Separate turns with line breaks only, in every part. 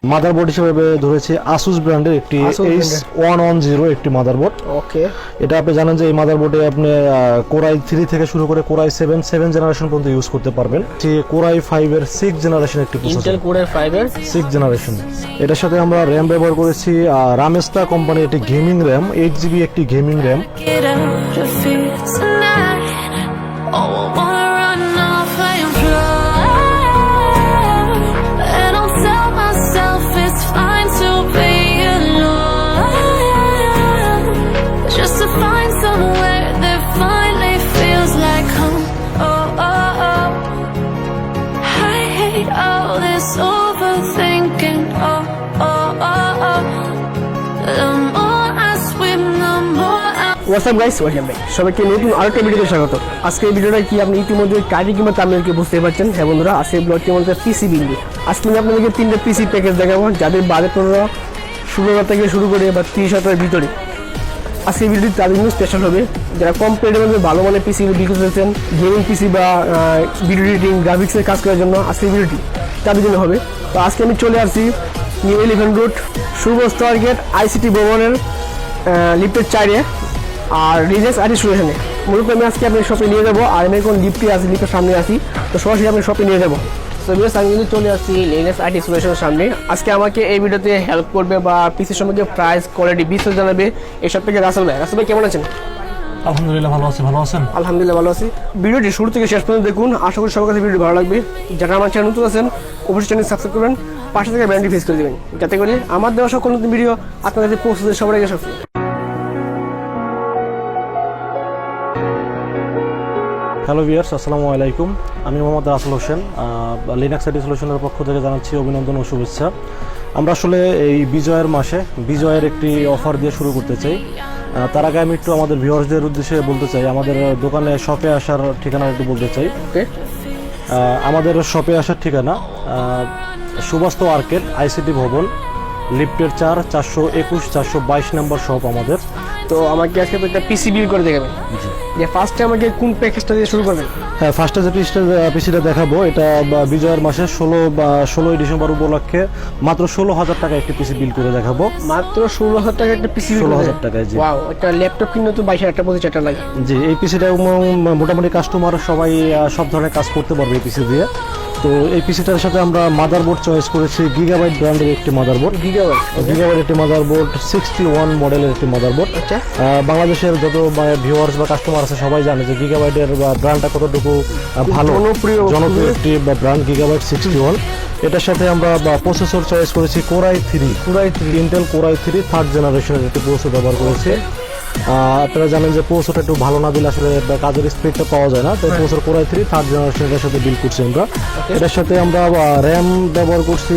Motherboard হিসেবে ধরেছি Asus ব্র্যান্ডের একটি H110 একটি মাদারবোর্ড।
ওকে,
এটা আপনি জানেন যে এই মাদারবোর্ডে আপনি কোরাই 3 থেকে শুরু করে কোরাই 7 জেনারেশন পর্যন্ত ইউজ করতে পারবেন। কোরাই 5 এর 6 জেনারেশন একটি
ইন্টেল কোরের 5 এর
6 জেনারেশন। এটার সাথে আমরা র্যাম ব্যবহার করেছি রামেস্তা কোম্পানির একটি গেমিং র্যাম, 8GB একটি gaming RAM.
WhatsApp guys, welcome back. সবাইকে নতুন আরেকটা ভিডিওতে স্বাগত। আজকে এই ভিডিওটা কি আপনি ইতিমধ্যে টাইটেল কিংবা থাম্বনেলে বুঝতে পারছেন। হ্যাঁ বন্ধুরা, আজকে ব্লগটি আমাদের পিসি বিল্ডিং। আজকে আমি আপনাদেরকে 3টা পিসি প্যাকেজ দেখাবো, যাদের বাজেট পড়লো 16,000 থেকে শুরু করে বা 30,000 ভিতরে। আজকে এই ভিডিওটি তাদের জন্য স্পেশাল হবে, যারা কম প্রাইসের মধ্যে ভালো মানের পিসি বিক্রি করতেছেন, গেমিং পিসি বা ভিডিও এডিটিং গ্রাফিক্সের কাজ করার জন্য আজকে এই ভিডিওটি তাদের জন্য হবে। তো আজকে আমি চলে আসছি নিউ এলিফ্যান্ট রোড শুভ স্টার গেট আইসিটি ভবনের লিফটের 4-এ আর রিজেক্স আইটি সলিউশনে। মূলত আমি আজকে আপনার শপে নিয়ে যাবো, আর আমি এখন লিফটে আসি, লিফটের সামনে আসি, তো সরাসরি আপনার শপে নিয়ে যাবো। তো ভিউয়ার্স, আমি কিন্তু চলে আসছি রিজেক্স আইটি সলিউশনের সামনে। আজকে আমাকে এই ভিডিওতে হেল্প করবে বা পিসির সম্পর্কে প্রাইস, কোয়ালিটি, বিস্তারিত জানাবে এইসব থেকে রাসেল ভাই। রাসেল ভাই কেমন আছেন?
আলহামদুলিল্লাহ ভালো আছি, ভালো আছেন?
আলহামদুলিল্লাহ ভালো আছি। ভিডিওটি শুরু থেকে শেষ পর্যন্ত দেখুন, আশা করি সবার কাছে ভিডিও ভালো লাগবে। যারা আমার চ্যানেল নতুন আছেন অবশ্যই চ্যানেল সাবস্ক্রাইব করবেন, পাশে থেকে ব্যান্ডটি ফেস করে দেবেন, যাতে করে আমার দেওয়া সকল নতুন ভিডিও আপনার কাছে পৌঁছতে সবার আগে সবসময়।
হ্যালো ভিউয়ার্স, আসসালামু আলাইকুম। আমি মোহাম্মদ রাসেল হোসেন, লিনাক্স আইটি সলিউশনের পক্ষ থেকে জানাচ্ছি অভিনন্দন ও শুভেচ্ছা। আমরা আসলে এই বিজয়ের মাসে বিজয়ের একটি অফার দিয়ে শুরু করতে চাই। তার আগে আমি একটু আমাদের ভিউয়ার্সদের উদ্দেশ্যে বলতে চাই, আমাদের দোকানে শপে আসার ঠিকানা একটু বলতে চাই।
ওকে,
আমাদের শপে আসার ঠিকানা সুবাস্ত আর্কেড আইসিটি ভবন, লিফটের 4, 421, 422 নম্বর শপ আমাদের।
তো আমাকে আজকে একটা পিসি বিল করে দেখাবেন। যে ফার্স্টে আমাকে কোন প্যাকেজটা দিয়ে শুরু করবেন?
হ্যাঁ, ফার্স্টে যে পিসিটা দেখাবো এটা বিজয়ের মাসে 16ই ডিসেম্বর উপলক্ষে মাত্র 16,000 টাকা একটি পিসি বিল করে দেখাবো।
মাত্র 16,000 টাকা একটা পিসি?
16,000 টাকায়, জি।
ওয়াও, একটা ল্যাপটপ কিনলে তো 22,000 টাকা 25,000 টাকা লাগে।
জি, এই পিসিটা মোটামুটি কাস্টমার সবাই সব ধরনের কাজ করতে পারবে এই পিসি দিয়ে। তো এই পিসিটার সাথে আমরা মাদারবোর্ড চয়েস করেছি গিগাবাইট ব্র্যান্ডের একটি মাদারবোর্ড। গিগাবাইট একটি মাদারবোর্ড, 61 মডেলের একটি মাদারবোর্ড।
আচ্ছা,
বাংলাদেশের যত ভিউয়ার্স বা কাস্টমার আছে সবাই জানে যে গিগাবাইটের ব্র্যান্ডটা কতটুকু ভালো, জনপ্রিয় একটি ব্র্যান্ড গিগাবাইট 61। এটার সাথে আমরা প্রসেসর চয়েস করেছি কোরাই 3, ইন্টেল কোরাই 3 থার্ড জেনারেশনের একটি প্রসেসর ব্যবহার করেছি। আপনারা জানেন যে প্রসেসরটা একটু ভালো না দিলে আসলে কাজের স্পিডটা পাওয়া যায় না, তো প্রসেসর কোরাই 3 থার্ড জেনারেশনের সাথে বিল করছি আমরা। এটার সাথে আমরা র্যাম ব্যবহার করছি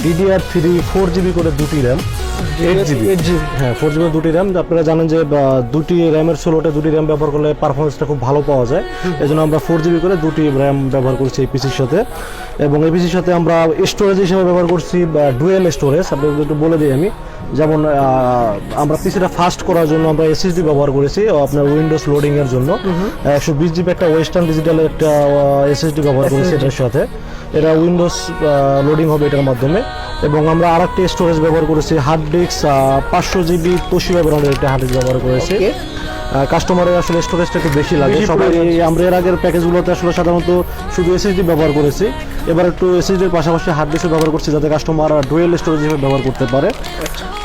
DDR3 4GB করে দুটি র্যাম, 8GB। হ্যাঁ, 4GB দুটি র্যাম। আপনারা জানেন যে দুটি র্যামের স্লোটে দুটি র্যাম ব্যবহার করলে পারফরমেন্সটা খুব ভালো পাওয়া যায়, এই জন্য আমরা 4GB করে দুটি র্যাম ব্যবহার করছি এই পিসির সাথে। এবং এই পিসির সাথে আমরা স্টোরেজ হিসেবে ব্যবহার করছি ডুয়েল স্টোরেজ। আপনাদের একটু বলে দিই আমি, যেমন আমরা পিসিটা ফাস্ট করার জন্য আমরা SSD ব্যবহার করেছি আপনার উইন্ডোজ লোডিং এর জন্য। 120GB একটা ওয়েস্টার্ন ডিজিটালের একটা SSD ব্যবহার করেছি এটার সাথে। এটা উইন্ডোজ লোডিং হবে এটার মাধ্যমে। এবং আমরা আরেকটি স্টোরেজ ব্যবহার করেছি হার্ড ডিস্ক, 500GB তোশিবা ব্র্যান্ডের একটা হার্ড ডিস্ক ব্যবহার করেছি। কাস্টমারের আসলে স্টোরেজটা একটু বেশি লাগে সবাই। আমরা এর আগের প্যাকেজগুলোতে আসলে সাধারণত শুধু SSD ব্যবহার করেছি, এবার একটু SSDর পাশাপাশি হার্ড ডিস্ক ব্যবহার করছি যাতে কাস্টমার ডুয়েল স্টোরেজ হিসেবে ব্যবহার করতে পারে।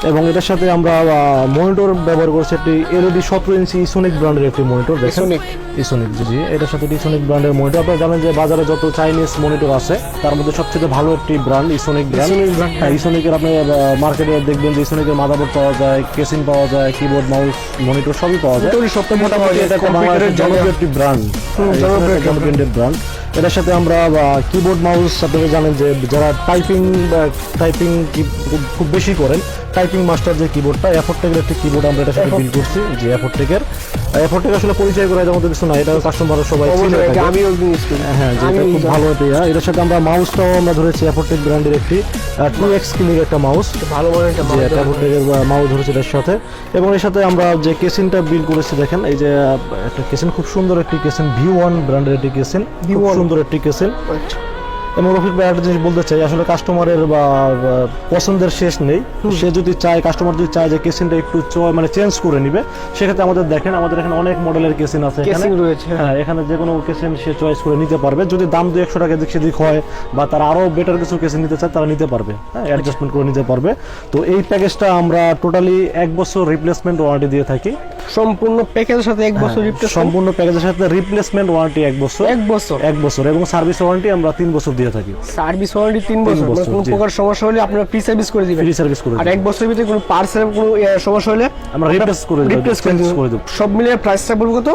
এবং এটার সাথে আমরা মনিটর ব্যবহার করছি একটি LED 17 ইঞ্চি ইসোনিক ব্র্যান্ডের একটি মনিটর। ইসোনিক, জি, এটার সাথে ইসোনিক ব্র্যান্ডের মনিটর। আপনারা জানেন যে বাজারে যত চাইনিজ মনিটর আছে তার মধ্যে সবচেয়ে ভালো একটি ব্র্যান্ড ইসোনিক ব্র্যান্ড। হ্যাঁ, ইসোনিকের আপনি মার্কেটে দেখবেন যে ইসোনিকের মাদারবোর্ড পাওয়া যায়, কেসিং পাওয়া যায়, কিবোর্ড, মাউস, মনিটর সবই পাওয়া যায়। মোটামুটি এটা বাংলাদেশের জনপ্রিয় একটি ব্র্যান্ড, জনপ্রিয় ব্র্যান্ড। এটার সাথে আমরা কিবোর্ড, মাউস, আপনারা জানেন যে যারা টাইপিং খুব বেশি করেন, টাইপিং মাস্টার যে কিবোর্ডটা এফোর্টেকের একটি কিবোর্ড আমরা এটার সাথে বিল করছি। যে এফোর্টেক আসলে পরিচয় করা যাওয়ার মতো কিছু না, এটা কাস্টমার সবাই চিনে থাকে। হ্যাঁ, যেটা খুব ভালো এটা। এটার সাথে আমরা মাউসটাও আমরা ধরেছি এফোর্টেক ব্র্যান্ডের একটি 2X ক্লিক একটা মাউস, ভালো মানের একটা এফোর্টেকের মাউস ধরেছি এটার সাথে। এবং এর সাথে আমরা যে কেসিনটা বিল করেছি দেখেন, এই যে একটা কেসিন, খুব সুন্দর একটি কেসিন, V1 ব্র্যান্ডের একটি কেসিন, খুব সুন্দর একটি কেসিন। এবং রফিক ভাই একটা জিনিস বলতে চাই, আসলে কাস্টমারের বা পছন্দের শেষ নেই। সে যদি চায়, কাস্টমার যদি চায় যে কেসিনটা একটু মানে চেঞ্জ করে নিবে, সেক্ষেত্রে আমাদের দেখেন আমাদের এখানে অনেক মডেলের কেসিন আছে এখানে
কেসিং রয়েছে।
হ্যাঁ, এখানে যে কোনো কেসিন সে চয়েস করে নিতে পারবে। যদি দাম 200 টাকা দিক সেদিক হয় বা তারা আরো বেটার কিছু কেসিন নিতে চায় তারা নিতে পারবে, হ্যাঁ, অ্যাডজাস্টমেন্ট করে নিতে পারবে। তো এই প্যাকেজটা আমরা টোটালি 1 বছর রিপ্লেসমেন্ট ওয়ারেন্টি দিয়ে থাকি।
সম্পূর্ণ প্যাকেজের সাথে 1 বছর রিপ্লেসমেন্ট,
সম্পূর্ণ প্যাকেজের সাথে রিপ্লেসমেন্ট ওয়ারেন্টি 1 বছর,
1 বছর
1 বছর, এবং সার্ভিস ওয়ারেন্টি আমরা 3 বছর দিয়ে থাকি।
সার্ভিস ওয়ারেন্টি 3 বছর, মানে কোনো
জি।
প্রকার সমস্যা হলে আপনারা ফ্রি সার্ভিস করে দিবেন।
ফ্রি সার্ভিস করে
আর
দিই।
1 বছরের ভিতরে কোনো পার্সেল কোনো সমস্যা হলে
আমরা রিপ্লেস করে দিই,
রিপ্লেস
চেঞ্জ করে দিই।
সব মিলিয়ে প্রাইসটা বলবো কত?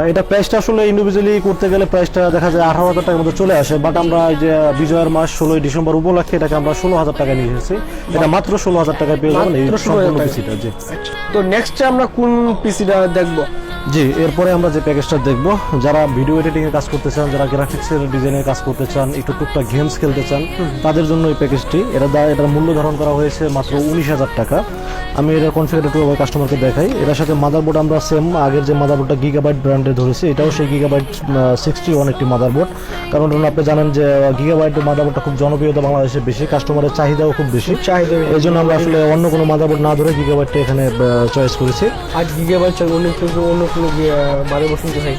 এটা প্রাইসটা আসলে ইন্ডিভিজুয়ালি করতে গেলে প্রাইসটা দেখা যায় 18,000 টাকার মতো চলে আসে, বাট আমরা এই যে বিজয়ের মাস 16 ডিসেম্বর উপলক্ষে এটাকে আমরা 16,000 টাকা নিয়ে এসেছি। এটা মাত্র 16,000 টাকায় পেয়ে যাবেন এই
মাত্র 16,000
সম্পূর্ণ
টাকা।
পিসিটা। জি
তো নেক্সটে আমরা কোন পিসিটা দেখবো?
জি, এরপরে আমরা যে প্যাকেজটা দেখব, যারা ভিডিও এডিটিং এর কাজ করতে চান, যারা গ্রাফিক্সের ডিজাইনের কাজ করতে চান, একটু টুকটাক গেমস খেলতে চান, তাদের জন্য এই প্যাকেজটি। এটার মূল্য ধারণ করা হয়েছে মাত্র 19,000 টাকা। আমি এটা কনফিগার একটু কাস্টমারকে দেখাই। এটার সাথে মাদারবোর্ড আমরা সেম আগের যে মাদারবোর্ডটা গিগাবাইট ব্র্যান্ডে ধরেছি, এটাও সেই গিগাবাইট 61 একটি মাদারবোর্ড। কারণ আপনি জানেন যে গিগাবাইট মাদারবোর্ডটা খুব জনপ্রিয়তা বাংলাদেশে বেশি, কাস্টমারের চাহিদাও খুব বেশি।
চাহিদা
এই জন্য আমরা আসলে অন্য কোনো মাদারবোর্ড না ধরে গিগাবাইটটা এখানে চয়েস করেছি।
আর গিগাবাইট চাই অন্য কোনো মানে বসুন তো চাই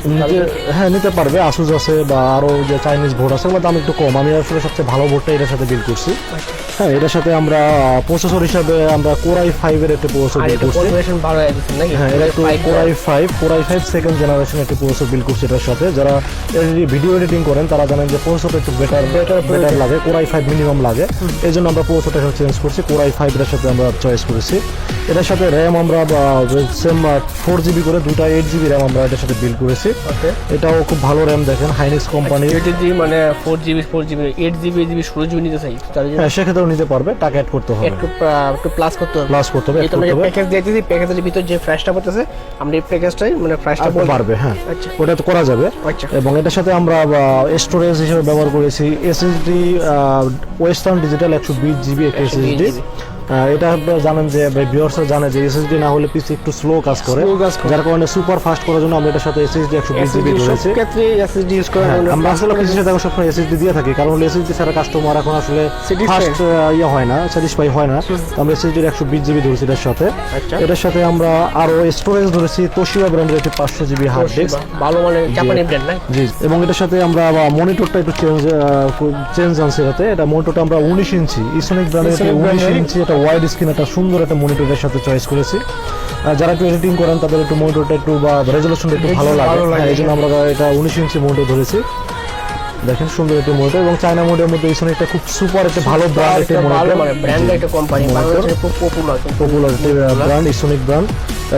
হ্যাঁ, নিতে পারবে। আসুস আছে বা আরো যে চাইনিজ বোর্ড আছে, ওগুলোর দাম একটু কম। আমি আসলে সবচেয়ে ভালো বোর্ডটা এটার সাথে বিল করছি। হ্যাঁ, এটার সাথে আমরা প্রসেসর হিসাবে আমরা কোরাই 5 এর একটা প্রসেসর
আর
বিল
এটা
করছি।
কনভার্সন ভালো আছে নাকি?
হ্যাঁ, এটা একটু কোরাই 5 সেকেন্ড জেনারেশন একটা প্রসেসর বিল করছি এটার সাথে। যারা ভিডিও এডিটিং করেন তারা জানেন যে প্রসেসরটা একটু বেটার লাগে, কোরাই 5 মিনিমাম লাগে। এই জন্য আমরা প্রসেসরটা চেঞ্জ করছি, কোরাই 5 এর সাথে আমরা চয়েস করেছি। এটার সাথে র্যাম আমরা সেম 4GB করে, দুটা 8GB র্যাম আমরা এটার সাথে বিল করেছি। এটাও খুব ভালো র্যাম, দেখেন হাইনিক্স কোম্পানির।
এটা যদি মানে 4GB 8GB 16GB নিতে চাই তাহলে
হ্যাঁ, সেক্ষেত্রেও নিতে পারবে, টাকা অ্যাড করতে হবে,
একটু প্লাস করতে হবে।
প্লাস করতে হবে,
এই তো প্যাকেজ দিয়েছি, প্যাকেজের ভিতর যে প্রাইসটা বলতেছে আমরা এই প্যাকেজটাই মানে প্রাইসটা
পারবে। হ্যাঁ,
আচ্ছা
ওটা তো করা যাবে।
আচ্ছা
এবং এটার সাথে আমরা স্টোরেজ হিসেবে ব্যবহার করেছি এসএসডি ওয়েস্টার্ন ডিজিটাল 120GB একটা এসএসডি। এটা আপনারা জানেন যে ভিউয়ার্সরা জানে যে এসএসডি না হলে পিসি একটু স্লো কাজ করে, যার কারণে সুপার ফাস্ট করার জন্য আমরা এটার সাথে এসএসডি 120GB ধরেছি।
ক্ষেত্রে এসএসডি ইউজ করা
আমরা আসলে পিসির সাথে সবসময় এসএসডি দিয়ে থাকি, কারণ এসএসডি ছাড়া কাস্টমার এখন আসলে ফাস্ট হয় না, স্যাটিসফাই হয় না। আমরা এসএসডি 120GB ধরেছি এটার সাথে। এটার সাথে আমরা আরো স্টোরেজ ধরেছি তোশিবা ব্র্যান্ডের একটি 500GB হার্ড ডিস্ক,
ভালো মানে জাপানি ব্র্যান্ড না?
জি। এবং এটার সাথে আমরা মনিটরটা একটু চেঞ্জ আনছি এটাতে। এটা মনিটরটা আমরা 19 ইঞ্চি ইসোনিক ব্র্যান্ডের 19 ইঞ্চি একটা ওয়াইড স্ক্রিন, একটা সুন্দর একটা মনিটরের সাথে চয়েস করেছি। যারা একটু এডিটিং করেন তাদের একটু মনিটরটা একটু বা রেজলিউশনটা একটু ভালো লাগে, এই জন্য আমরা এটা 19 ইঞ্চি মনিটর ধরেছি। দেখেন সুন্দর একটা মনিটর, এবং চায়না মোডের মধ্যে ইসোনিকটা খুব সুপার একটা ভালো ব্র্যান্ড, একটা মনিটর,
মানে ব্র্যান্ড একটা কোম্পানি, বাংলাদেশে খুব
পপুলার ব্র্যান্ড ইসোনিক ব্র্যান্ড।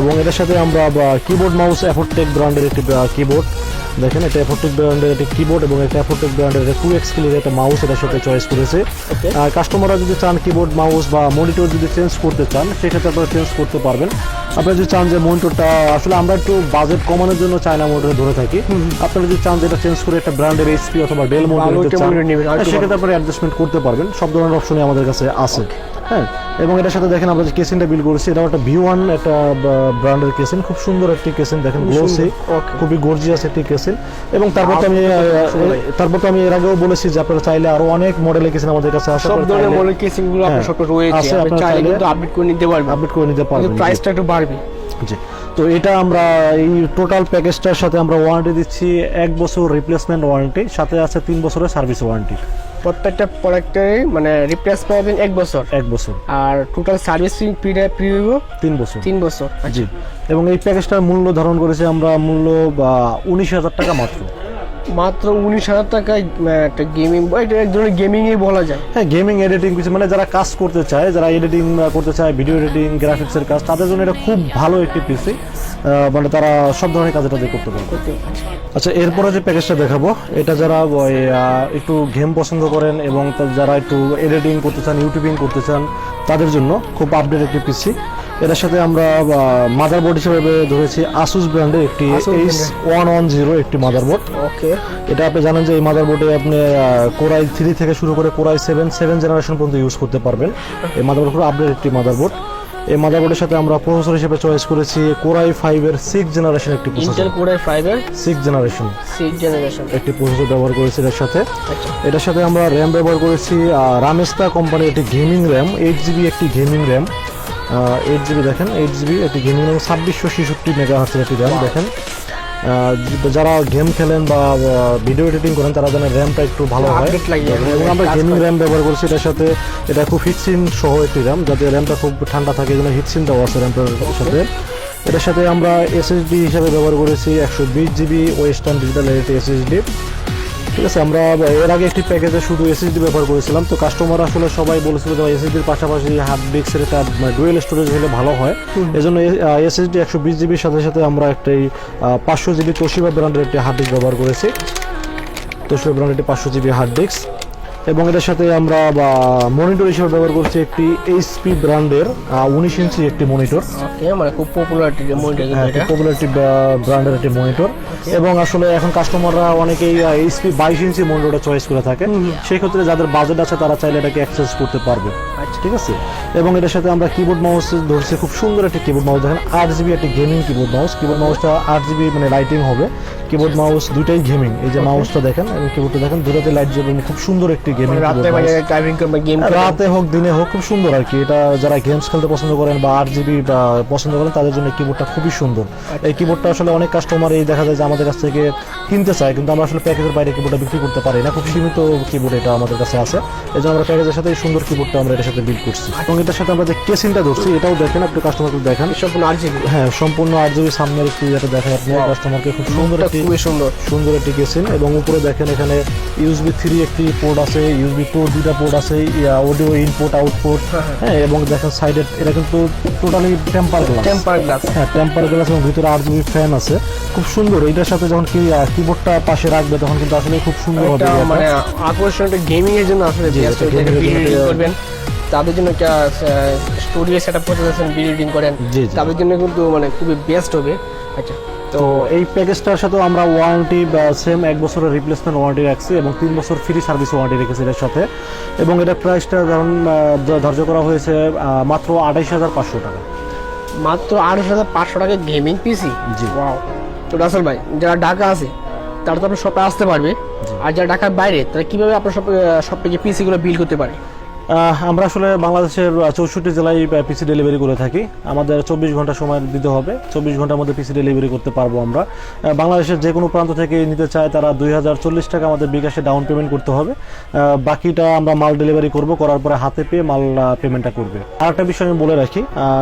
এবং এটার সাথে আমরা কিবোর্ড মাউস অ্যাফোর্টেক ব্র্যান্ডের একটি কিবোর্ড, দেখেন এটা অ্যাফোর্টেক ব্র্যান্ডের একটি কিবোর্ড এবং একটা অ্যাফোর্টেক ব্র্যান্ডের 2x ক্লিয়ার একটা মাউস এটার সাথে চয়েস করেছে। কাস্টমাররা যদি চান কিবোর্ড মাউস বা মনিটর যদি চেঞ্জ করতে চান, সেক্ষেত্রে আপনারা চেঞ্জ করতে পারবেন। আপনারা যদি চান যে মনিটরটা, আসলে আমরা একটু বাজেট কমানোর জন্য চায়না মনিটর ধরে থাকি, আপনারা যদি চান যে এটা চেঞ্জ করে একটা ব্র্যান্ডের এইচপি অথবা ডেল মনিটর নিতে চান, সেক্ষেত্রে আপনারা অ্যাডজাস্টমেন্ট করতে পারবেন। সব ধরনের অপশনই আমাদের কাছে আছে। হ্যাঁ, এবং এটার সাথে দেখেন আমরা যে কেসিনটা বিল করেছি, এটা একটা V1 একটা ব্র্যান্ডের কেসিন, খুব সুন্দর একটি কেসিন, দেখেন গ্লোসি, খুবই গর্জিয়াস একটি কেসিন। এবং তারপর তো আমি এর আগেও বলেছি যে আপনারা চাইলে আরো অনেক মডেলের কেসিন আমাদের কাছে আছে,
সব ধরনের মডেল কেসিং গুলো আপনার সব রয়েছে, আপনি চাইলে কিন্তু আপডেট করে নিতে পারবেন, প্রাইসটা একটু বাড়বে।
জি। তো এটা আমরা এই টোটাল প্যাকেজটার সাথে আমরা ওয়ারেন্টি দিচ্ছি 1 বছর রিপ্লেসমেন্ট ওয়ারেন্টি, সাথে আছে 3 বছরের সার্ভিস ওয়ারেন্টি।
প্রত্যেকটা প্রোডাক্টের মানে রিপ্লেস পাবেন 1 বছর,
1 বছর,
আর টোটাল সার্ভিসিং পিরিয়ড 3 বছর। 3 বছর,
জি। এবং এই প্যাকেজটার মূল্য ধারণ করেছে আমরা মূল্য 19,000 টাকা মাত্র।
19,000 টাকায় একটা গেমিং, এটা এক ধরনের গেমিংই বলা যায়।
হ্যাঁ, গেমিং এডিটিং কিছু মানে যারা কাজ করতে চায়, যারা এডিটিং করতে চায়, ভিডিও এডিটিং গ্রাফিক্সের কাজ, তাদের জন্য এটা খুব ভালো একটি পিসি, মানে তারা সব ধরনের কাজ এটাতে করতে পারবে। আচ্ছা, এরপরে যে প্যাকেজটা দেখাবো, এটা যারা একটু গেম পছন্দ করেন এবং যারা একটু এডিটিং করতে চান, ইউটিউবিং করতে চান, তাদের জন্য খুব আপডেট একটি পিসি। এটার সাথে আমরা মাদারবোর্ড হিসেবে ধরেছি আসুস ব্র্যান্ডের একটি H110 একটি মাদারবোর্ড।
ওকে,
এটা আপনি জানেন যে এই মাদারবোর্ডে আপনি কোরাই 3 থেকে শুরু করে কোরাই 7 জেনারেশন পর্যন্ত ইউজ করতে পারবেন। এই মাদারবোর্ড খুব আপডেট একটি মাদারবোর্ড। এই মাদারবোর্ডের সাথে আমরা প্রসেসর হিসেবে চয়েস করেছি কোরাই 5 এর 6 জেনারেশন একটি
ইন্টেল
প্রসেসর,
কোর i5 এর
6 জেনারেশন
6 জেনারেশন।
একটি প্রসেসর ব্যবহার করেছি এর সাথে।
আচ্ছা,
এটার সাথে আমরা র্যাম ব্যবহার করেছি রামেস্তা কোম্পানির একটি গেমিং র্যাম, 8GB একটি গেমিং র্যাম, 8GB দেখেন, 8GB একটি গেমিং র্যাম, 2666 মেগাহার্টজের একটি র্যাম। দেখেন যারা গেম খেলেন বা ভিডিও এডিটিং করেন তারা জানেন র্যামটা একটু ভালো হয়,
আপডেট লাগে
এবং আমরা গেমিং র্যাম ব্যবহার করছি এটার সাথে। এটা খুব হিটসিন সহ একটি র্যাম, যাতে র্যামটা খুব ঠান্ডা থাকে, এই জন্য হিটসিন দেওয়া আছে র্যামটার সাথে। এটার সাথে আমরা এসএসডি হিসাবে ব্যবহার করেছি 120GB ওয়েস্টার্ন ডিজিটাল এসএসডি। ঠিক আছে, আমরা এর আগে একটি প্যাকেজে শুধু এসএসডি ব্যবহার করেছিলাম, তো কাস্টমার আসলে সবাই বলেছিল যে এসএসডির পাশাপাশি হার্ড ডিস্কের একটা ডুয়েল স্টোরেজ হলে ভালো হয়। এজন্য এসএসডি 120GB সাথে সাথে আমরা একটি 500GB তোশিবা ব্র্যান্ডের একটি হার্ড ডিস্ক ব্যবহার করেছি, তোশিবা ব্র্যান্ডের একটি 500GB হার্ড ডিস্ক। এবং এটার সাথে আমরা মনিটর হিসেবে ব্যবহার করছি একটি এইচপি ব্র্যান্ডের 19 ইঞ্চি একটি মনিটর,
ওকে, মানে খুব পপুলার মনিটর কিন্তু এটা।
পপুলারিটি ব্র্যান্ডের একটি মনিটর। এবং আসলে এখন কাস্টমাররা অনেকেই এইচপি 22 ইঞ্চি মনিটরটা চয়েস করে থাকে, সেই ক্ষেত্রে যাদের বাজেট আছে তারা চাইলে এটাকে অ্যাক্সেস করতে পারবে। ঠিক আছে, এবং এটার সাথে আমরা কিবোর্ড মাউস ধরছি, খুব সুন্দর একটি কিবোর্ড মাউস। দেখেন 8GB একটি গেমিং কিবোর্ড মাউস, কিবোর্ড মাউসটা 8GB মানে লাইটিং হবে, কিবোর্ড মাউস দুইটাই গেমিং। এই যে মাউসটা দেখেন এবং কিবোর্ডটা দেখেন, দুটোতে লাইট জ্বলবে, খুব সুন্দর একটি গেমিং
রাতে টাইপিং করবে, গেম
রাতে হোক দিনে হোক খুব সুন্দর আর কি। এটা যারা গেমস খেলতে পছন্দ করেন বা 8GB বা পছন্দ করেন তাদের জন্য কিবোর্ডটা খুবই সুন্দর। এই কিবোর্ডটা আসলে অনেক কাস্টমার এই দেখা যায় যে আমাদের কাছ থেকে কিনতে চায়, কিন্তু আমরা আসলে প্যাকেজের বাইরে কিবোর্ডটা বিক্রি করতে পারি না, খুব সীমিত কিবোর্ড এটা আমাদের কাছে আছে। এই জন্য আমরা প্যাকেজের সাথে এই সুন্দর কিবোর্ডটা আমরা এটার সাথে বিল্ড করছি। এবং এটার সাথে আমরা যে কেসিংটা ধরছি এটাও দেখেন, আপনি কাস্টমারকে দেখেন,
সম্পূর্ণ 8GB।
হ্যাঁ, সম্পূর্ণ 8GB সামনের একটু এটা দেখায় আপনি কাস্টমারকে, খুব সুন্দর একটি,
খুবই সুন্দর
একটি কেসিং। এবং উপরে দেখেন এখানে USB 3 একটি পোর্ট আছে, USB পোর্ট দুইটা পোর্ট আছে, অডিও ইনপুট আউটপুট। হ্যাঁ, এবং দেখেন সাইডে এটা কিন্তু টোটালি টেম্পার গ্লাস, হ্যাঁ টেম্পার গ্লাস, এবং ভিতরে 8GB ফ্যান আছে, খুব সুন্দর। এটার সাথে যখন কিবোর্ডটা পাশে রাখবে তখন কিন্তু আসলে খুব সুন্দর হবে,
মানে আকর্ষণীয় গেমিং এর জন্য আসলে বেস্ট করবেন। তাদের জন্য একটা স্টুডিও সেটআপ করতে যাচ্ছেন, ভিডিও এডিটিং করেন, তাদের জন্য কিন্তু মানে খুবই বেস্ট হবে। আচ্ছা,
তো এই প্যাকেজটার সাথে আমরা ওয়ারেন্টি সেম 1 বছরের রিপ্লেসমেন্ট ওয়ারেন্টি রাখছি এবং 3 বছর ফ্রি সার্ভিস ওয়ারেন্টি রেখেছি এর সাথে। এবং এটার প্রাইসটা ধরুন ধার্য করা হয়েছে মাত্র 28,500 টাকা।
মাত্র 28,500 টাকা গেমিং পিসি?
জি,
ওয়াও। তো রাসেল ভাই, যারা ঢাকা আছে তারা তো আপনার শপে আসতে পারবে, আর যারা ঢাকার বাইরে তারা কিভাবে আপনার শপ থেকে পিসি গুলো বিল করতে পারে?
আমরা আসলে বাংলাদেশের 64 জেলায় পিসি ডেলিভারি করে থাকি। আমাদের 24 ঘন্টা সময় দিতে হবে, 24 ঘন্টার মধ্যে পিসি ডেলিভারি করতে পারবো আমরা। বাংলাদেশের যে কোনো প্রান্ত থেকে নিতে চায় তারা 2040 টাকা আমাদের বিকাশে ডাউন পেমেন্ট করতে হবে, বাকিটা আমরা মাল ডেলিভারি করব, করার পরে হাতে পেয়ে মাল পেমেন্টটা করবে। আর একটা বিষয় আমি বলে রাখি,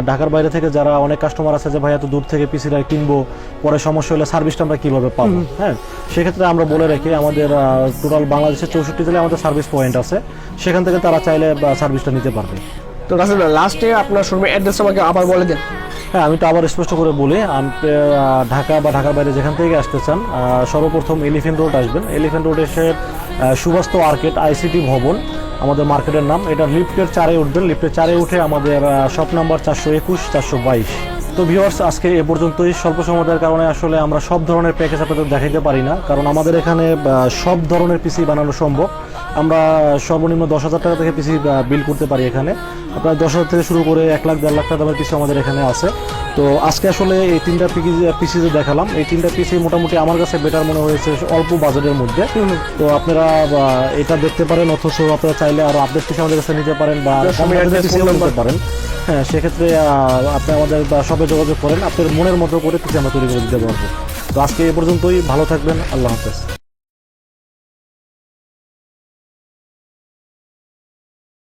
ঢাকার বাইরে থেকে যারা অনেক কাস্টমার আছে যে ভাই এত দূর থেকে পিসিটা কিনবো, পরে সমস্যা হলে সার্ভিসটা আমরা কিভাবে পাবো, হ্যাঁ, সেক্ষেত্রে আমরা বলে রাখি আমাদের টোটাল বাংলাদেশের 64 জেলায় আমাদের সার্ভিস পয়েন্ট আছে, সেখান থেকে তারা চাইলে সার্ভিসটা নিতে পারবে।
তো রাসেল ভাই, লাস্টে আপনার শোরুমের অ্যাড্রেস আমাকে আবার বলে দেন।
হ্যাঁ, আমি তো আবার স্পষ্ট করে বলি, ঢাকা বা ঢাকার বাইরে যেখান থেকে আসতে চান সর্বপ্রথম এলিফ্যান্ট রোড আসবেন। এলিফ্যান্ট রোড এসে সুভাস্ত আর্কেড আইসিটি ভবন আমাদের মার্কেটের নাম, এটা লিফটের 4-এ উঠবেন। লিফটের 4-এ উঠে আমাদের শপ নাম্বার 421 422। তো ভিউয়ার্স, আজকে এ পর্যন্তই। স্বল্প সময়ের কারণে আসলে আমরা সব ধরনের প্যাকেজ আপনাদের দেখাইতে পারি না, কারণ আমাদের এখানে সব ধরনের পিসি বানানো সম্ভব। আমরা সর্বনিম্ন 10,000 টাকা থেকে পিসি বিল করতে পারি এখানে। আপনার 10,000 থেকে শুরু করে 1 লাখ 1.5 লাখ টাকা দামের পিসি আমাদের এখানে আছে। তো আজকে আসলে এই 3টা পিসি যে দেখালাম, এই 3টা পিসি মোটামুটি আমার কাছে বেটার মনে হয়েছে অল্প বাজেটের মধ্যে। তো আপনারা এটা দেখতে পারেন, অথচ আপনারা চাইলে আরো আপডেট পিসি আমাদের কাছে নিতে পারেন বা নিতে পারেন। হ্যাঁ, সেক্ষেত্রে আপনি আমাদের শপে যোগাযোগ করেন, আপনার মনের মতো করে পিসি আমরা তৈরি করে দিতে পারবো। তো আজকে এ পর্যন্তই, ভালো থাকবেন, আল্লাহ হাফেজ।